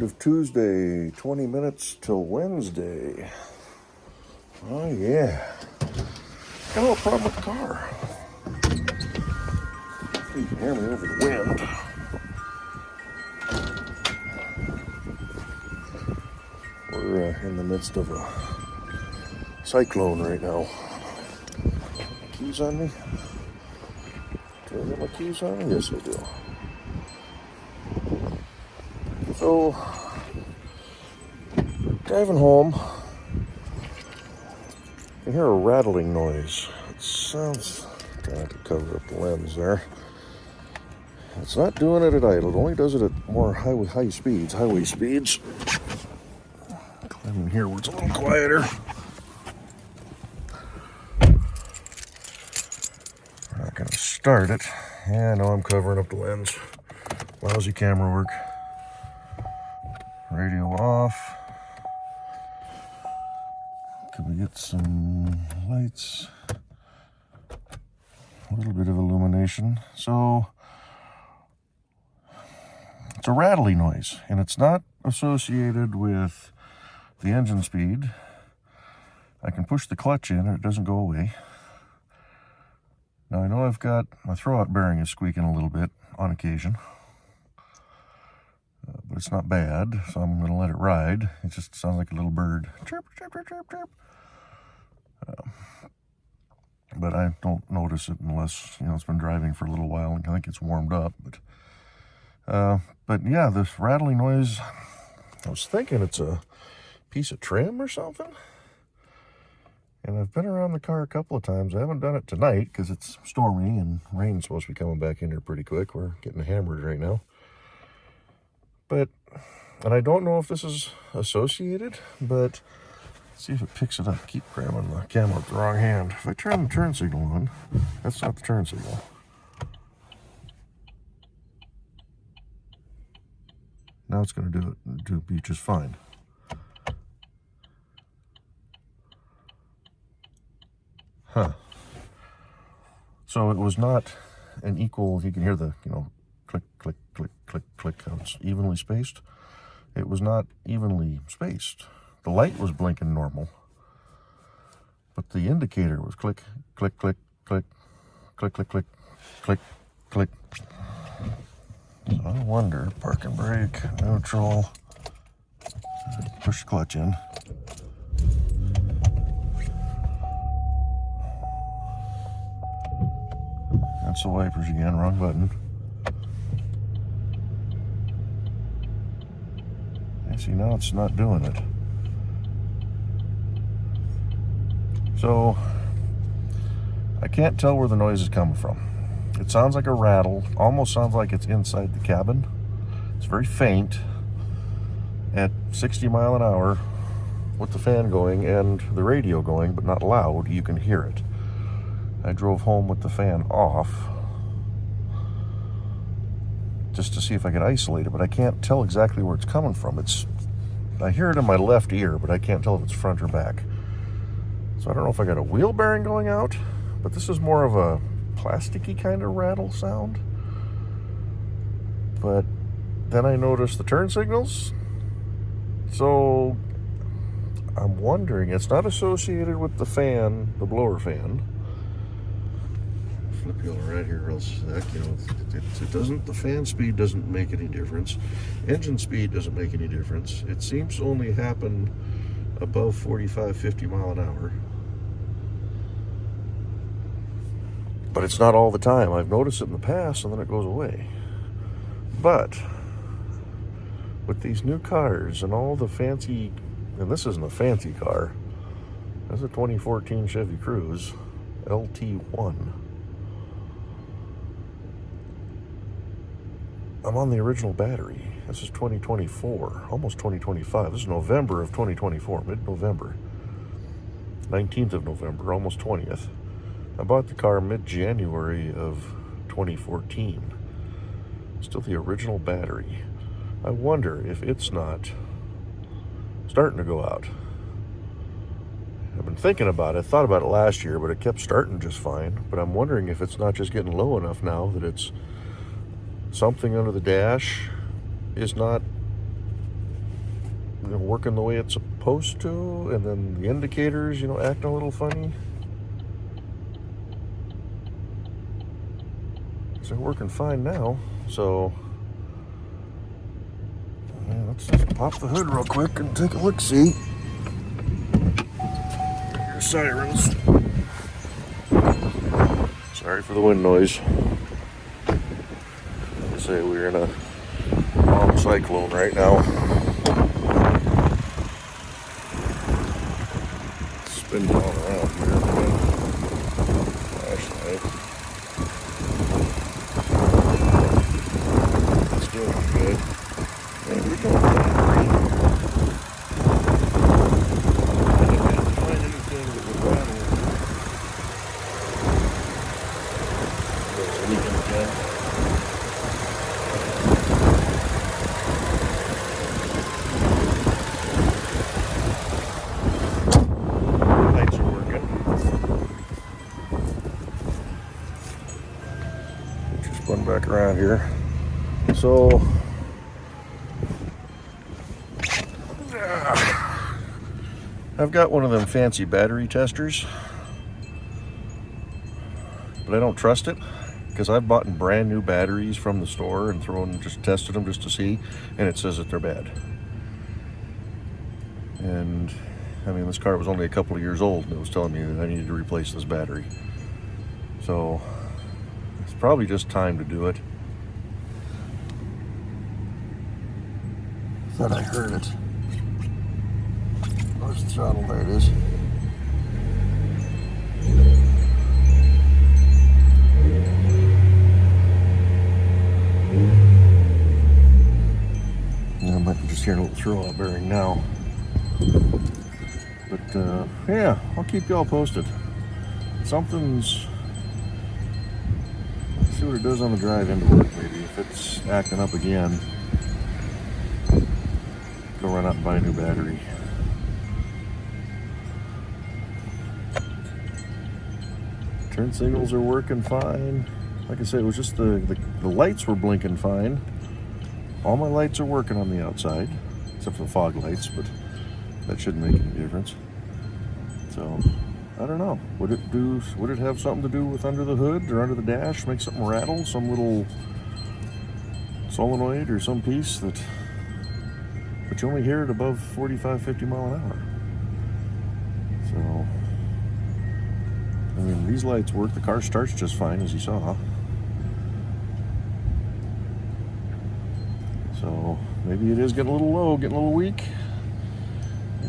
End of Tuesday, 20 minutes till Wednesday. Oh yeah. Got a little problem with the car. You can hear me over the wind. We're in the midst of a cyclone right now. Keys on me? Do I have my keys on me? Yes, I do. So, driving home, I hear a rattling noise. It sounds, trying to cover up the lens there. It's not doing it at idle. It only does it at more highway speeds. Climb in here where it's a little quieter. I'm not going to start it. Yeah, I know I'm covering up the lens. Lousy camera work. Radio off. Could we get some lights? A little bit of illumination. So, it's a rattly noise, and it's not associated with the engine speed. I can push the clutch in and it doesn't go away. Now I know I've got my throwout bearing is squeaking a little bit on occasion. But it's not bad, so I'm going to let it ride. It just sounds like a little bird. Chirp, chirp, chirp, chirp, chirp. But I don't notice it unless, it's been driving for a little while and I think it's warmed up. But yeah, this rattling noise, I was thinking it's a piece of trim or something. And I've been around the car a couple of times. I haven't done it tonight because it's stormy and rain's supposed to be coming back in here pretty quick. We're getting hammered right now. And I don't know if this is associated, but let's see if it picks it up. Keep grabbing the camera with the wrong hand. If I turn the turn signal on, that's not the turn signal. Now it's going to be just fine. Huh. So it was not an equal, you can hear the, click, click, click, click, click, how it's evenly spaced. It was not evenly spaced. The light was blinking normal, but the indicator was click, click, click, click, click, click, click, click, click. So I wonder, park and brake, neutral, push the clutch in. That's the wipers again, wrong button. And see, now it's not doing it. So, I can't tell where the noise is coming from. It sounds like a rattle, almost sounds like it's inside the cabin. It's very faint at 60 mile an hour with the fan going and the radio going, but not loud. You can hear it. I drove home with the fan off just to see if I could isolate it, but I can't tell exactly where it's coming from. I hear it in my left ear, but I can't tell if it's front or back. So I don't know if I got a wheel bearing going out, but this is more of a plasticky kind of rattle sound. But then I noticed the turn signals. So I'm wondering, it's not associated with the fan, the blower fan. Flip you all right here real sec. It doesn't, the fan speed doesn't make any difference. Engine speed doesn't make any difference. It seems to only happen above 45, 50 mile an hour. But it's not all the time. I've noticed it in the past and then it goes away. But with these new cars and all the fancy, and this isn't a fancy car. This is a 2014 Chevy Cruze LT1. I'm on the original battery. This is 2024, almost 2025. This is November of 2024, mid-November. 19th of November, almost 20th. I bought the car mid-January of 2014. Still the original battery. I wonder if it's not starting to go out. I've been thinking about it. I thought about it last year, but it kept starting just fine. But I'm wondering if it's not just getting low enough now that it's something under the dash is not working the way it's supposed to, and then the indicators, acting a little funny. They're working fine now, so let's just pop the hood real quick and take a look-see. Your sirens. Sorry for the wind noise. Like I say, we're in a long cyclone right now. Spinning all around here. Flashlight. It's doing good. Man, we're doing battery. I didn't find anything that would rattle. Leaking again. Lights are working. Just spun back around here. So I've got one of them fancy battery testers, but I don't trust it because I've bought brand new batteries from the store and tested them just to see, and it says that they're bad. And I mean, this car was only a couple of years old, and it was telling me that I needed to replace this battery. So it's probably just time to do it. Thought I heard it. Where's the throttle? There it is. I might be just hearing a little throw-out bearing now. But yeah, I'll keep y'all posted. Let's see what it does on the drive into work, maybe. If it's acting up again, go run out and buy a new battery. Turn signals are working fine. Like I said, it was just the lights were blinking fine. All my lights are working on the outside, except for the fog lights, but that shouldn't make any difference. So, I don't know. Would it have something to do with under the hood or under the dash? Make something rattle? Some little solenoid or some piece but you only hear it above 45, 50 mile an hour. So, I mean, these lights work. The car starts just fine, as you saw. So maybe it is getting a little low, getting a little weak.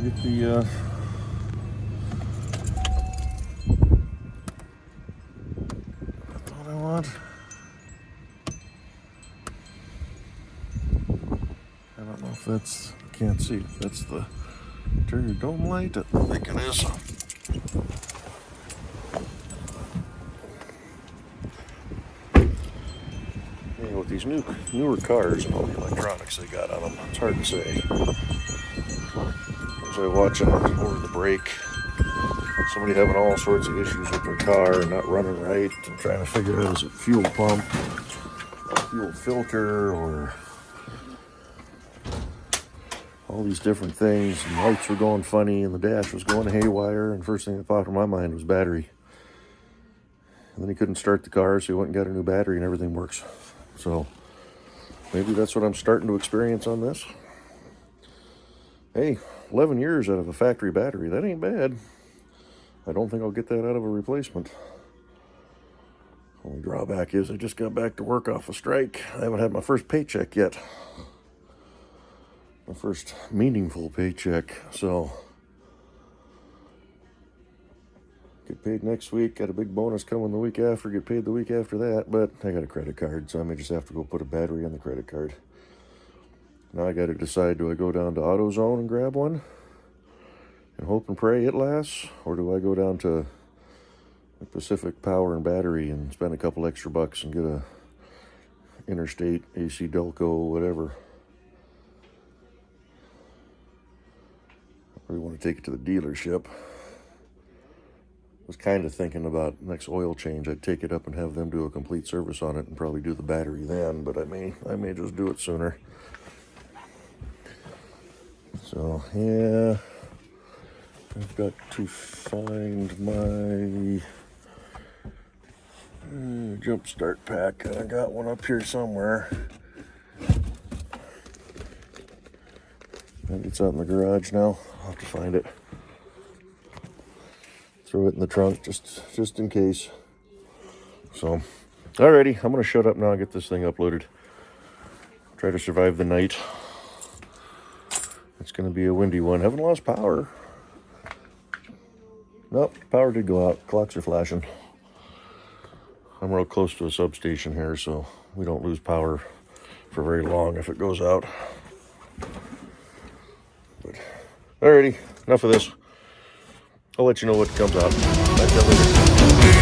Get the that's all I want. I don't know if that's, I can't see if that's the turn your dome light. I think it is. With these newer cars and all the electronics they got on them, it's hard to say. As I watch over the break, somebody having all sorts of issues with their car and not running right, and trying to figure out, is it fuel pump, fuel filter, or all these different things. And lights were going funny, and the dash was going haywire. And first thing that popped in my mind was battery. And then he couldn't start the car, so he went and got a new battery, and everything works. So maybe that's what I'm starting to experience on this. Hey, 11 years out of a factory battery, that ain't bad. I don't think I'll get that out of a replacement. Only drawback is I just got back to work off a strike. I haven't had my first paycheck yet. My first meaningful paycheck, so get paid next week. Got a big bonus coming the week after. Get paid the week after that. But I got a credit card, so I may just have to go put a battery on the credit card. Now I got to decide, do I go down to AutoZone and grab one and hope and pray it lasts? Or do I go down to Pacific Power and Battery and spend a couple extra bucks and get a Interstate, AC Delco, whatever? I really want to take it to the dealership. Was kind of thinking about next oil change, I'd take it up and have them do a complete service on it and probably do the battery then, but I may just do it sooner. So, yeah, I've got to find my jump start pack. I got one up here somewhere. Maybe it's out in the garage now. I'll have to find it. Throw it in the trunk just in case. So, alrighty, I'm gonna shut up now and get this thing uploaded. Try to survive the night. It's gonna be a windy one. Haven't lost power. Nope, power did go out. Clocks are flashing. I'm real close to a substation here, so we don't lose power for very long if it goes out. But alrighty, enough of this. I'll let you know what comes out. Back to you later.